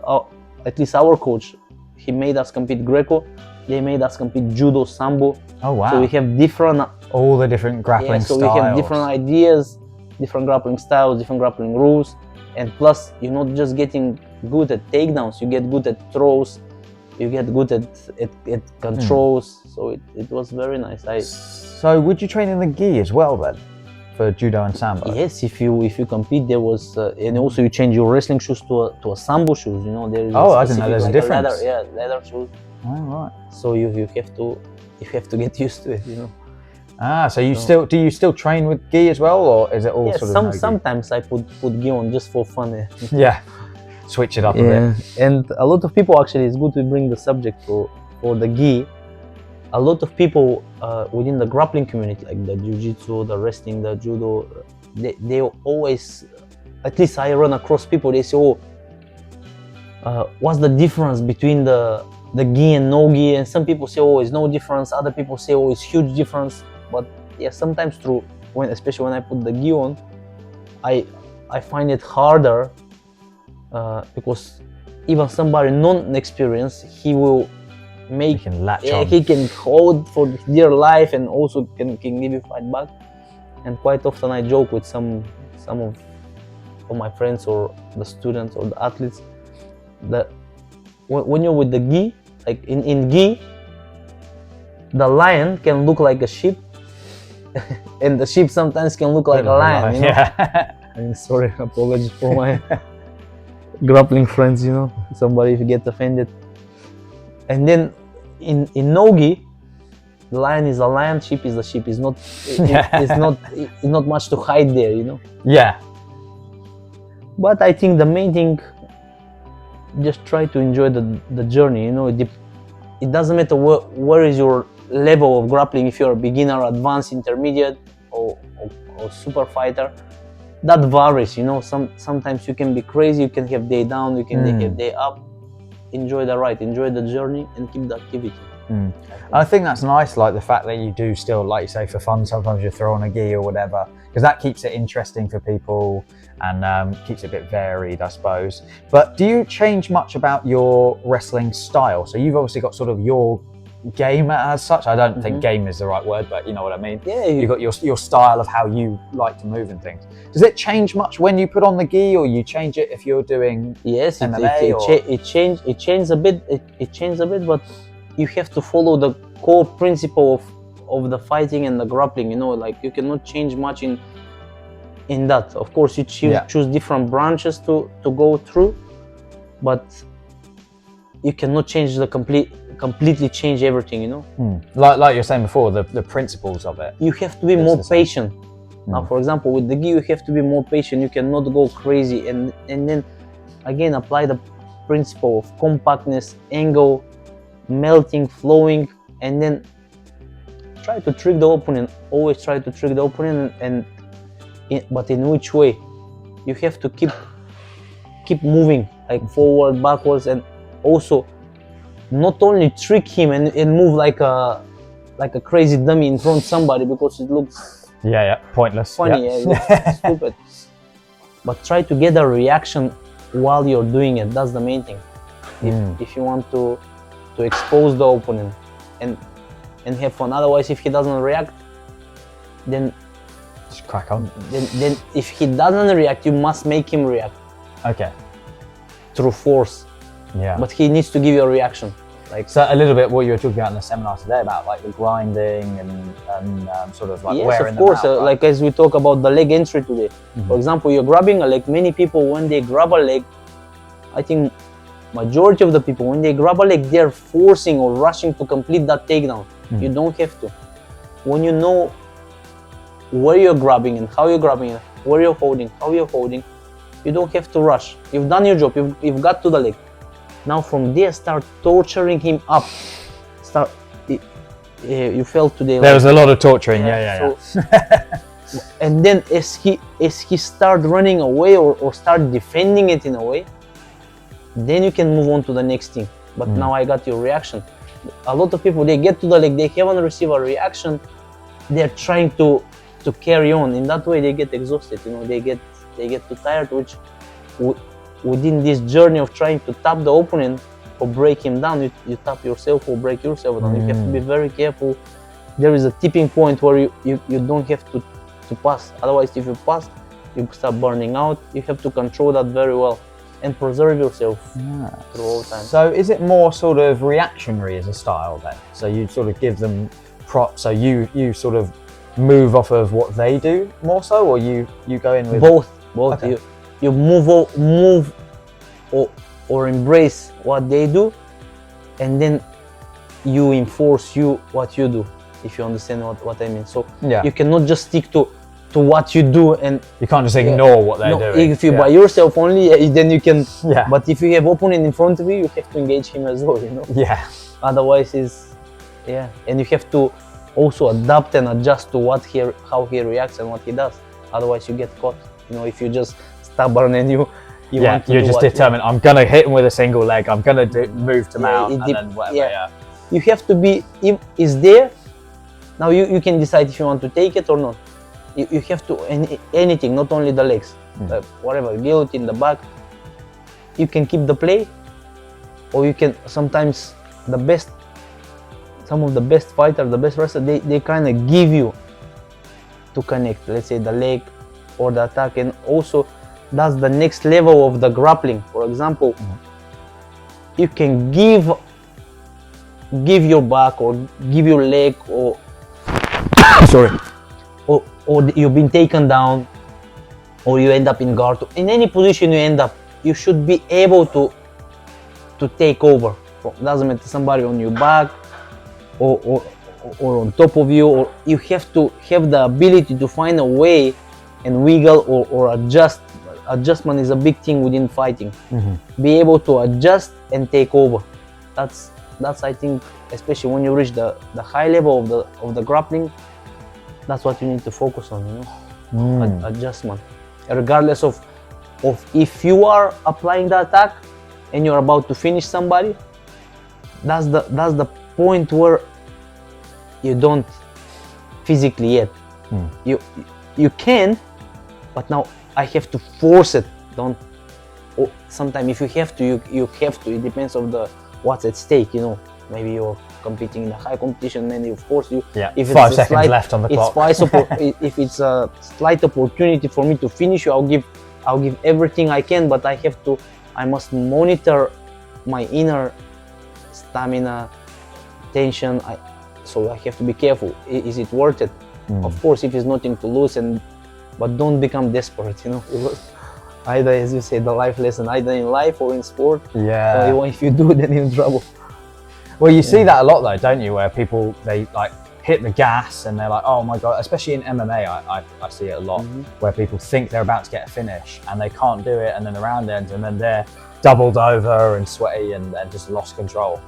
at least our coach, he made us compete Greco. They made us compete Judo, Sambo. Oh wow. So we have different, all the different grappling so styles. we have different ideas, different grappling styles, different grappling rules, and plus you're not just getting good at takedowns, you get good at throws, you get good at controls. So it was very nice. So would you train in the gi as well then, for judo and sambo? Yes, if you compete, there was and also you change your wrestling shoes to a sambo shoes. You know, there is Oh, I didn't know there's a difference. Leather shoes. Oh right. So you have to get used to it. You know. So do you still train with gi as well, or is it all Yes, sort of no gi? sometimes I put gi on just for fun. Yeah. Yeah. Switch it up a bit. And a lot of people, actually, it's good to bring the subject for the gi. A lot of people within the grappling community, like the jiu-jitsu, the wrestling, the judo, they always, at least I run across people, they say, what's the difference between the gi and no gi? And some people say, it's no difference. Other people say, it's huge difference. But yeah, sometimes true, especially when I put the gi on, I find it harder because even somebody non-experienced, he will make, can latch on. He can hold for dear life, and also can give you fight back. And quite often I joke with some of my friends or the students or the athletes that when you're with the gi, like in gi, the lion can look like a sheep, and the sheep sometimes can look like a lion. You know? Yeah. I mean, sorry, apologies for my grappling friends. You know, somebody if you get offended. And then in no-gi, the lion is a lion, sheep is the sheep. It's not much to hide there, you know. Yeah. But I think the main thing, just try to enjoy the journey. You know, it doesn't matter where is your level of grappling. If you're a beginner, advanced, intermediate, or super fighter, that varies. You know, sometimes you can be crazy. You can have day down. You can have day up. Enjoy the ride, enjoy the journey, and keep the activity. I think that's nice, like the fact that you do still, like you say, for fun, sometimes you throw on a gi or whatever, because that keeps it interesting for people and keeps it a bit varied, I suppose. But do you change much about your wrestling style? So you've obviously got sort of your game as such. I don't think game is the right word, but you know what I mean. Yeah, you've got your style of how you like to move and things. Does it change much when you put on the gi, or you change it if you're doing MMA? It changes a bit. It changes a bit, but you have to follow the core principle of the fighting and the grappling. You know, like you cannot change much in that. Of course, you choose different branches to go through, but you cannot change completely change everything, you know. Like you're saying before, the principles of it. You have to be more patient. Now, for example, with the gi, you have to be more patient. You cannot go crazy, and then again apply the principle of compactness, angle, melting, flowing, and then try to trick the opponent. Always try to trick the opponent, but in which way? You have to keep moving, like forward, backwards, and also not only trick him and move like a crazy dummy in front of somebody, because it looks pointless, funny, it looks stupid. But try to get a reaction while you're doing it. That's the main thing. If you want to expose the opponent and have fun. Otherwise, if he doesn't react, then just crack on. Then if he doesn't react, you must make him react. Okay. Through force. Yeah. But he needs to give you a reaction. Like, So a little bit what you were talking about in the seminar today about like the grinding and sort of like yes, wearing of course. them out, right? Like as we talk about the leg entry today. Mm-hmm. For example, you're grabbing a leg. Many people, when they grab a leg, I think majority of the people, when they grab a leg, they're forcing or rushing to complete that takedown. Mm. You don't have to. When you know where you're grabbing and how you're grabbing it, where you're holding, how you're holding, you don't have to rush. You've done your job. You've got to the leg. Now from there, start torturing him up. You felt today. There was a lot of torturing. Yeah. So, and then as he start running away or start defending it in a way, then you can move on to the next thing. But now I got your reaction. A lot of people, they get to the leg, they haven't received a reaction, they're trying to carry on. In that way they get exhausted, they get too tired, which within this journey of trying to tap the opponent or break him down, you tap yourself or break yourself down. You have to be very careful. There is a tipping point where you don't have to pass. Otherwise, if you pass, you start burning out. You have to control that very well and preserve yourself through all time. So is it more sort of reactionary as a style then? So you sort of give them props, so you sort of move off of what they do more so, or you go in with both. Okay. You move or embrace what they do, and then you enforce what you do, if you understand what I mean. So you cannot just stick to what you do, and you can't just ignore what they're doing. If you by yourself only, then you can. Yeah. But if you have opponent in front of you, you have to engage him as well. Yeah. Otherwise, and you have to also adapt and adjust to how he reacts and what he does. Otherwise, you get caught. If you just stubborn and you want to you're just determined. I'm gonna hit him with a single leg. I'm gonna move to mount and then whatever. Yeah. You have to be. If it's there, now you can decide if you want to take it or not. You have to anything, not only the legs, whatever, guillotine, the back. You can keep the play, or you can sometimes some of the best fighters, the best wrestlers, they kind of give you to connect. Let's say the leg or the attack, and also that's the next level of the grappling. For example, you can give your back or give your leg or or you've been taken down, or you end up in guard. In any position you end up, you should be able to take over. Doesn't matter, somebody on your back or on top of you, or you have to have the ability to find a way and wiggle or adjust. Adjustment is a big thing within fighting. Be able to adjust and take over. That's I think, especially when you reach the high level of the grappling, that's what you need to focus on, adjustment. Regardless of if you are applying the attack and you're about to finish somebody, that's the point where you don't physically yet. You can, but now I have to force it. Don't. Sometimes if you have to, you have to. It depends on what's at stake. Maybe you're competing in a high competition, and of course you. Yeah. If 5 seconds left on the clock. If it's a slight opportunity for me to finish you, I'll give everything I can. But I must monitor my inner stamina, tension. So I have to be careful. Is it worth it? Of course, if it's nothing to lose, but don't become desperate. Either, as you say, the life lesson, either in life or in sport. Yeah. Or if you do, then you're in trouble. Well, you see that a lot though, don't you? Where people, they like hit the gas and they're like, oh my God, especially in MMA, I see it a lot, where people think they're about to get a finish and they can't do it, and then the round ends and then they're doubled over and sweaty and just lost control.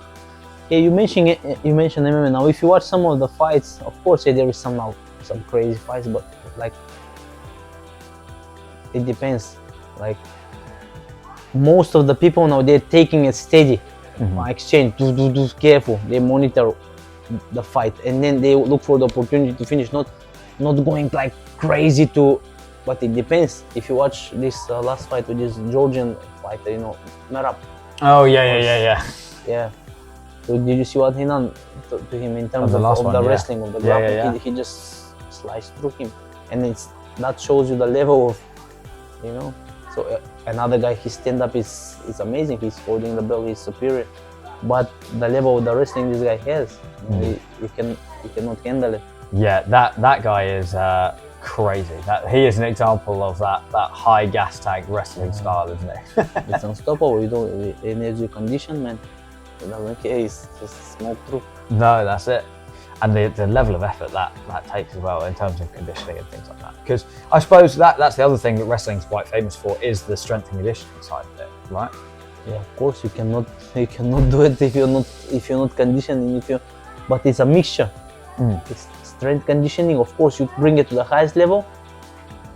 Yeah, you mentioned MMA. Now, if you watch some of the fights, of course, there is some crazy fights, but like, it depends. Like, most of the people now, they're taking it steady. Exchange, do careful. They monitor the fight, and then they look for the opportunity to finish. Not going like crazy but it depends. If you watch this last fight with this Georgian fighter, Merab. Oh yeah. So did you see what he done to him in terms of the wrestling, of the grappling? Yeah. He just sliced through him, and that shows you the level of, So another guy, his stand-up is amazing. He's holding the belt. He's superior. but the level of the wrestling this guy has, you cannot handle it. Yeah, that guy is crazy. He is an example of that high gas tank wrestling style, isn't he? It's unstoppable. You don't energy condition, man. It doesn't care. It's just smoke through. No, that's it. And the level of effort that takes as well in terms of conditioning and things like that. Because I suppose that's the other thing that wrestling's quite famous for is the strength and conditioning side of it, right? Yeah, of course you cannot do it if you're not conditioning. But it's a mixture. It's strength conditioning. Of course, you bring it to the highest level,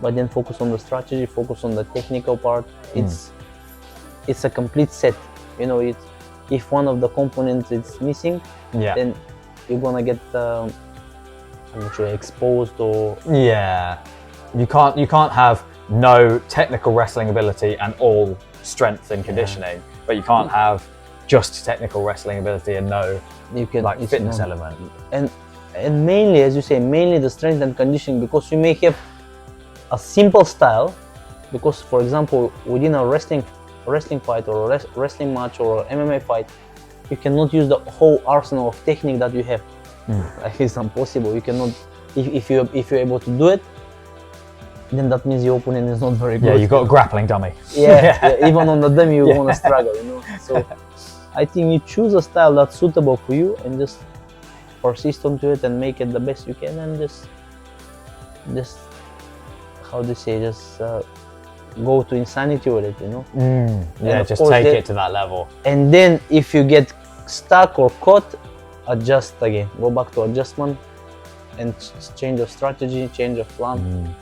but then focus on the strategy, focus on the technical part. It's a complete set. You know, if one of the components is missing, then you're gonna get I'm not sure, exposed or you can't have no technical wrestling ability and all strength and conditioning, but you can't have just technical wrestling ability and no fitness element. And mainly, as you say, mainly the strength and conditioning, because you may have a simple style, because for example within a wrestling fight or a wrestling match or MMA fight, you cannot use the whole arsenal of technique that you have. Like, it's impossible. You cannot. If you're able to do it, then that means your opponent is not very good. Yeah, you've got a grappling dummy. Yeah, even on the dummy you're gonna struggle, you know. So I think you choose a style that's suitable for you and just persist onto it and make it the best you can, and just how do you say, just go to insanity with it, you know. Yeah, just take it to that level. And then if you get stuck or caught, adjust again, go back to adjustment and change your strategy, change your plan.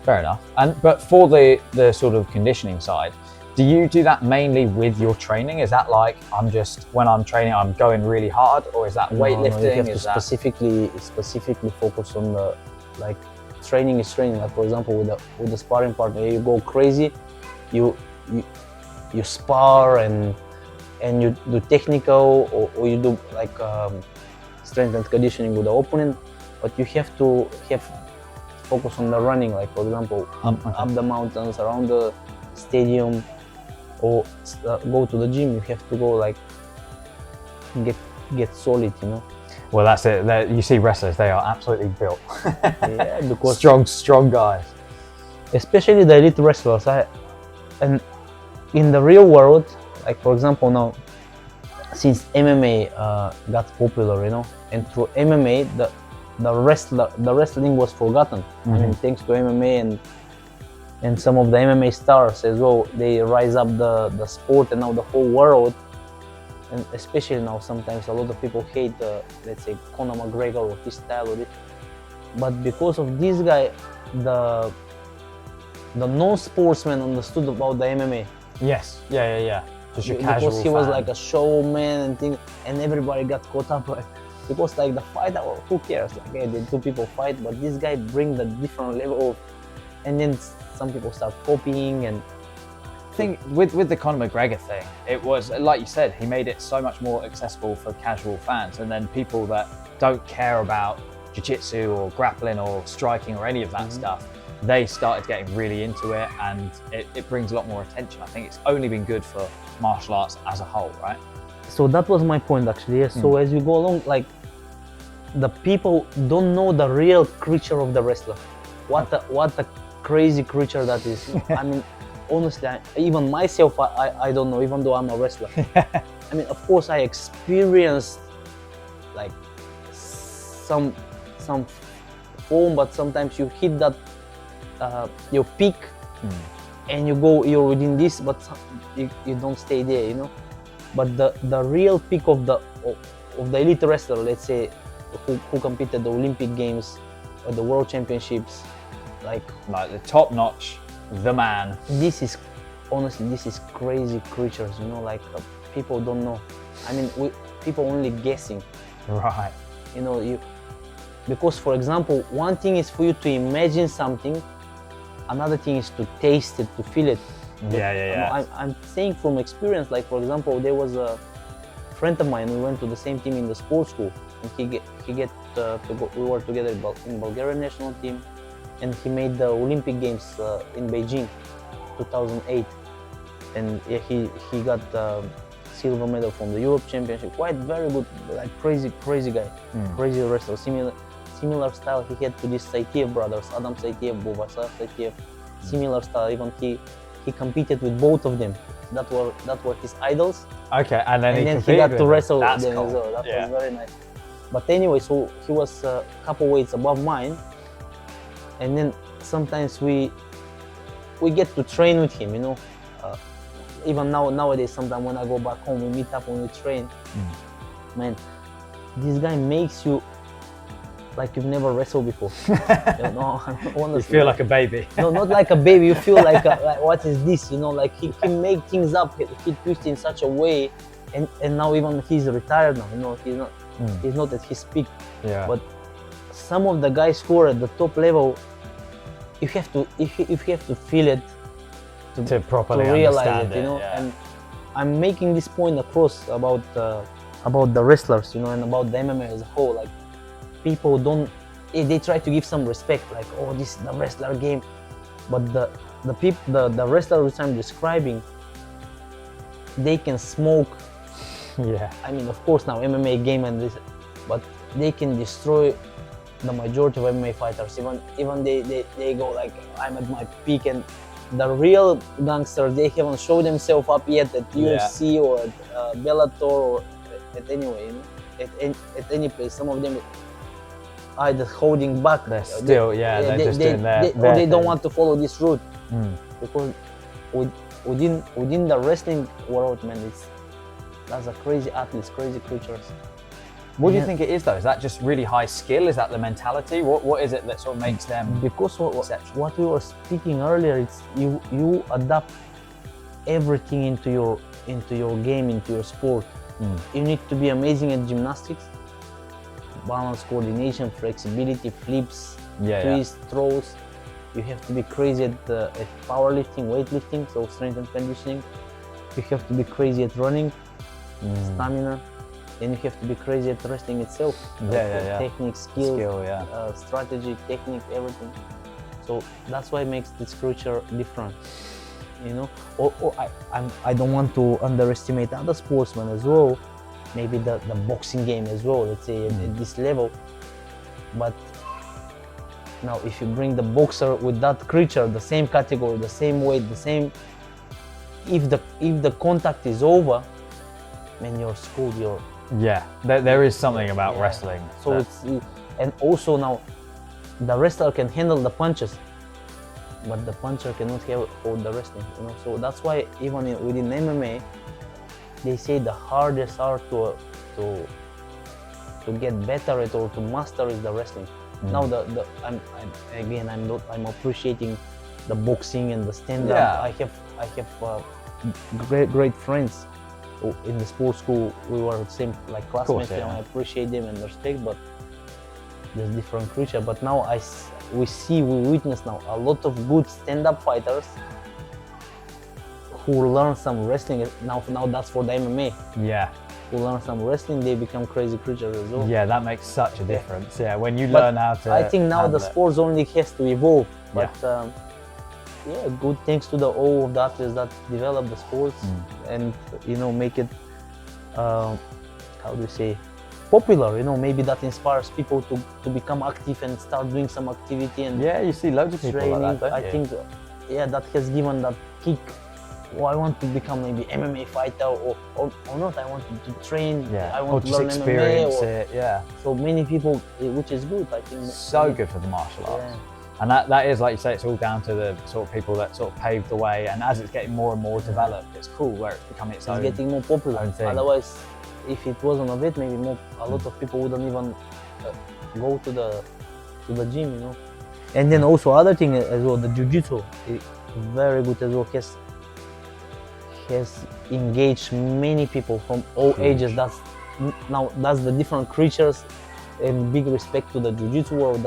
Fair enough. But for the sort of conditioning side, do you do that mainly with your training? Is that like when I'm training I'm going really hard, or is that weightlifting? No, you have to specifically focus on the, like, training is training. Like, for example, with the sparring partner, you go crazy, you spar and you do technical or you do like strength and conditioning with the opponent, but you have to focus on the running. Like, for example, up the mountains, around the stadium, or go to the gym. You have to go like get solid, you know. Well, that's it. You see wrestlers, they are absolutely built. Yeah, because strong guys. Especially the elite wrestlers. And in the real world, like, for example, now since MMA got popular, you know, and through MMA the wrestling was forgotten. I mean, thanks to MMA and some of the MMA stars as well, they rise up the sport, and now the whole world. And especially now, sometimes a lot of people hate, let's say, Conor McGregor or his style or this. But because of this guy, the non-sportsman understood about the MMA. Yes, yeah. Just your casual because he was like a showman and thing, and everybody got caught up. Because like the fight, who cares? Like, hey, the two people fight, but this guy brings the different level of, and then some people start copying. And I think with the Conor McGregor thing, it was, like you said, he made it so much more accessible for casual fans, and then people that don't care about jiu-jitsu or grappling or striking or any of that stuff, they started getting really into it, and it brings a lot more attention. I think it's only been good for martial arts as a whole, right? So that was my point, actually. Yes. So as you go along, like, the people don't know the real creature of the wrestler. What a crazy creature that is. I mean, honestly, even myself, I don't know, even though I'm a wrestler. I mean, of course, I experienced like some form, but sometimes you hit that your peak, and you're within this, but you don't stay there, you know. But the real peak of the elite wrestler, let's say, who competed at the Olympic Games or the World Championships, like the top notch, the man. This is crazy creatures, you know. Like, people don't know. I mean, people only guessing. Right. You know, because, for example, one thing is for you to imagine something, another thing is to taste it, to feel it. Yeah. I'm saying from experience. Like, for example, there was a friend of mine. We went to the same team in the sports school, and he get to go. We were together in Bulgarian National team, and he made the Olympic Games in Beijing, 2008, and he got silver medal from the Europe Championship. Quite very good, like crazy guy, crazy wrestler. Similar style he had to these Saitiev brothers, Adam Saitiev, Bovasar Saitiev. Similar style. Even he competed with both of them. That were his idols. Okay, and then he got to wrestle That's them cool. as well. That was very nice. But anyway, so he was a couple weights above mine, and then sometimes we get to train with him, you know. Even nowadays, sometimes when I go back home, we meet up when we train. Man, this guy makes you like you've never wrestled before. You know, honestly, You feel like a baby. No, not like a baby. You feel like what is this? You know, like he can make things up. He twists in such a way, and now even he's retired now. You know, he's not at his peak. Yeah. But some of the guys who are at the top level, you have to feel it to properly realize understand it. You know, yeah. and I'm making this point across about the wrestlers, you know, and about the MMA as a whole. Like people they try to give some respect, like, oh, this is the wrestler game, but the wrestler which I'm describing, they can smoke. Yeah. I mean, of course now MMA game and this, but they can destroy the majority of MMA fighters. Even they go like, I'm at my peak, and the real gangsters, they haven't shown themselves up yet at UFC or at Bellator or at anyway, you know, at any place. Some of them either holding back. They're still, they're just doing their or they don't thing. want to follow this route because within the wrestling world, man, that's a crazy athletes, crazy creatures. What do you think it is though? Is that just really high skill? Is that the mentality? What is it that sort of makes them? Because what we were speaking earlier, it's you adapt everything into your game, into your sport. You need to be amazing at gymnastics, balance, coordination, flexibility, flips, twists, throws. You have to be crazy at powerlifting, weightlifting, so strength and conditioning. You have to be crazy at running, stamina. Then you have to be crazy at wrestling itself. Technique, skill, strategy, technique, everything. So that's why it makes this creature different, you know. I don't want to underestimate other sportsmen as well. Maybe the boxing game as well, let's say at this level. But now if you bring the boxer with that creature, the same category, the same weight, the same, if the contact is over, man, you're schooled. There is something about wrestling. So and also now the wrestler can handle the punches, but the puncher cannot hold the wrestling, you know. So that's why even within MMA, they say the hardest art to get better at or to master is the wrestling. Now I'm appreciating the boxing and the stand-up. I have great friends. In the sports school, we were same like classmates, and I appreciate them and respect, but there's different creature. But now we witness now a lot of good stand-up fighters who learn some wrestling. Now that's for the MMA. Yeah. Who learn some wrestling, they become crazy creatures as well. Yeah, that makes such a difference. Yeah, when you learn how to. I think now the sports only has to evolve, but. Good thanks to all of the athletes that develop the sports and make it how do you say, popular. Maybe that inspires people to become active and start doing some activity. And you see loads of people training. like that. I think that has given that kick. Oh, I want to become maybe MMA fighter or not. I want to train. I want to learn experience MMA. it. So many people, which is good. I think so good for the martial arts. And that is, like you say, it's all down to the sort of people that sort of paved the way. And as it's getting more and more developed, it's cool where it's becoming its own. It's getting more popular. Otherwise, if it wasn't of it, maybe a lot of people wouldn't even go to the gym, And then also other thing as well, the jiu-jitsu, very good as well. Has engaged many people from all ages. That's the different creatures, and big respect to the jiu-jitsu world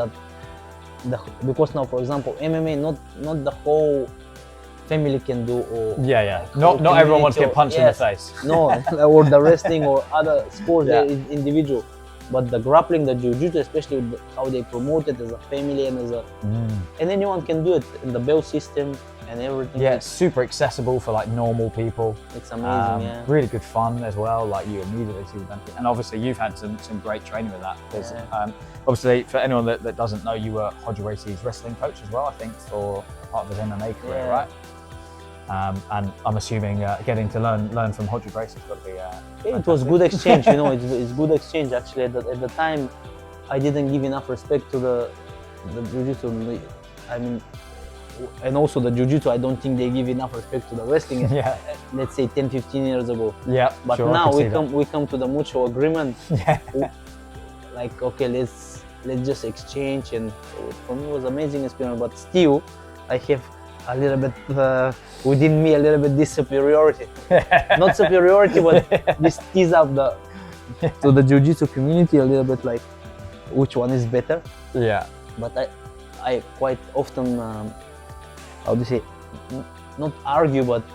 because now, for example, MMA, not the whole family can do, or not everyone wants to get punched in the face. No, or the wrestling or other sports, they're individual. But the grappling, the jiu-jitsu, especially how they promote it as a family and as and anyone can do it in the belt system. and everything. Yeah, it's super accessible for like normal people. It's amazing. Yeah. Really good fun as well. Like you immediately see the benefit. And obviously you've had some great training with that. Because obviously for anyone that doesn't know, you were Roger Gracie's wrestling coach as well, I think, for part of his MMA career, right? And I'm assuming getting to learn from Roger Gracie's got to be. It was good exchange, you know. It's good exchange actually. At the time, I didn't give enough respect to the jiu-jitsu. I mean, and also the jiu-jitsu, I don't think they give enough respect to the wrestling. Yeah. Let's say 10-15 years ago. Yeah. But sure, now we come to the mutual agreement. Yeah. Like, okay, let's just exchange, and for me it was amazing experience. But still, I have a little bit within me, a little bit this superiority. Not superiority, but this tease up to the jiu-jitsu community a little bit, like which one is better. Yeah. But I quite often how do you say, not argue, but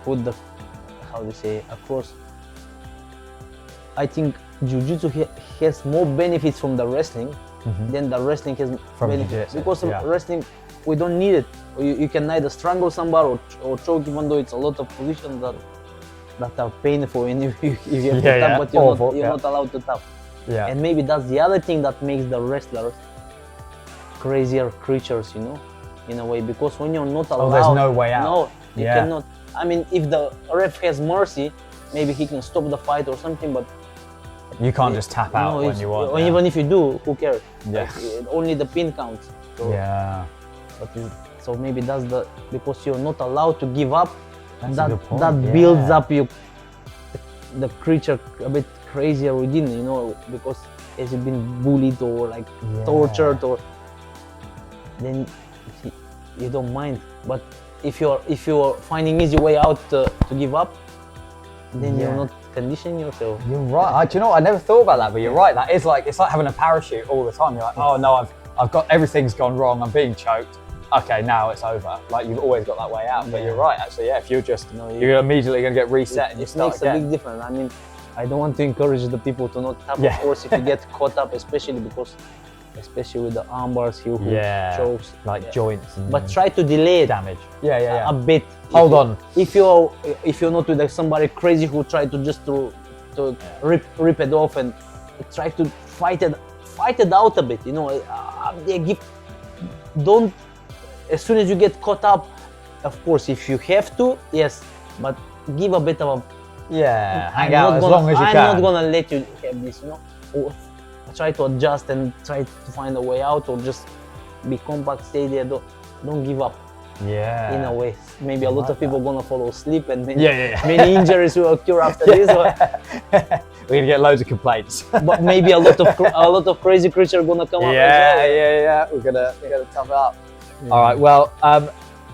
put the, how do you say, across. I think jiu-jitsu has more benefits from the wrestling than the wrestling has From benefits. jiu-jitsu, Because yeah. of wrestling, we don't need it. You can either strangle somebody or choke, even though it's a lot of positions that are painful and if you have to tap, but you're not allowed to tap. Yeah. And maybe that's the other thing that makes the wrestlers crazier creatures, you know, in a way, because when you're not allowed, there's no way out. No, you Yeah. cannot. I mean, if the ref has mercy, maybe he can stop the fight or something, but You can't just tap out when you want. Or yeah. even if you do, who cares? Yeah. Like, only the pin counts. So, Yeah. so maybe that's because you're not allowed to give up. That's a that good point, that builds yeah. up the creature a bit crazier within, you know, because as you've been bullied or like tortured, or then you don't mind. But if you're finding easy way out to give up, then you're not conditioning yourself. You're right. Do you know what? I never thought about that, but you're right. That is like, it's like having a parachute all the time. You're like, oh no, I've got, everything's gone wrong. I'm being choked. Okay, now it's over. Like, you've always got that way out. But you're right, actually. Yeah, if you're just, you're immediately going to get reset and you start makes again. a big difference. I mean, I don't want to encourage the people to not tap. Yeah. Of course, if you get caught up, especially with the arm bars, he who chokes, like joints. And but try to delay it damage. Yeah. a bit. Hold on. If you're not with somebody crazy who try to just to rip it off, and try to fight it out a bit. You know, don't. As soon as you get caught up, of course, if you have to, yes, but give a bit of a. Hang out as long as you can. I'm not gonna let you have this, you know. Or try to adjust and try to find a way out, or just be compact, stay there. Don't give up. Yeah. In a way, maybe a lot of people gonna fall asleep, and many, Yeah. many injuries will occur after this. We're gonna get loads of complaints. But maybe a lot of crazy creature gonna come up. Yeah. We're gonna tough it up. All right. Well,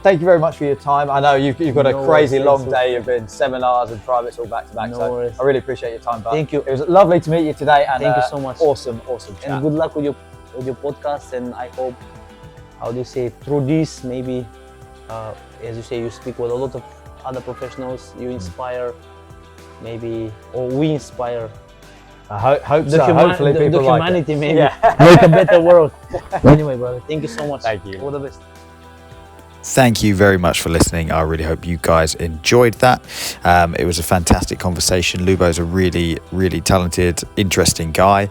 thank you very much for your time. I know you've got a crazy long day. You've been seminars and privates all back to back. So I really appreciate your time, bud. Thank you. It was lovely to meet you today. And thank you so much. Awesome chat. And good luck with your podcast. And I hope, how do you say, through this, maybe, as you say, you speak with a lot of other professionals. You inspire, maybe, or we inspire. I hope so. Hopefully people the humanity, like it. maybe make a better world. Anyway, brother, thank you so much. Thank you. All the best. Thank you very much for listening. I really hope you guys enjoyed that. It was a fantastic conversation. Lyubo's a really, really talented, interesting guy.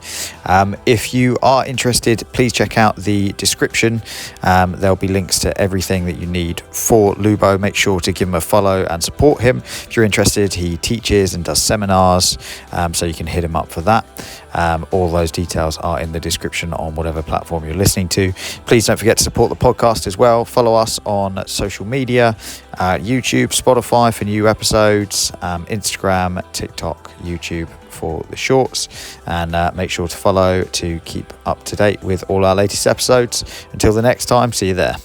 If you are interested, please check out the description. There'll be links to everything that you need for Lyubo. Make sure to give him a follow and support him. If you're interested, he teaches and does seminars, so you can hit him up for that. All those details are in the description on whatever platform you're listening to. Please don't forget to support the podcast as well. Follow us on social media, YouTube, Spotify for new episodes, Instagram, TikTok, YouTube for the shorts, and make sure to follow to keep up to date with all our latest episodes. Until the next time, see you there.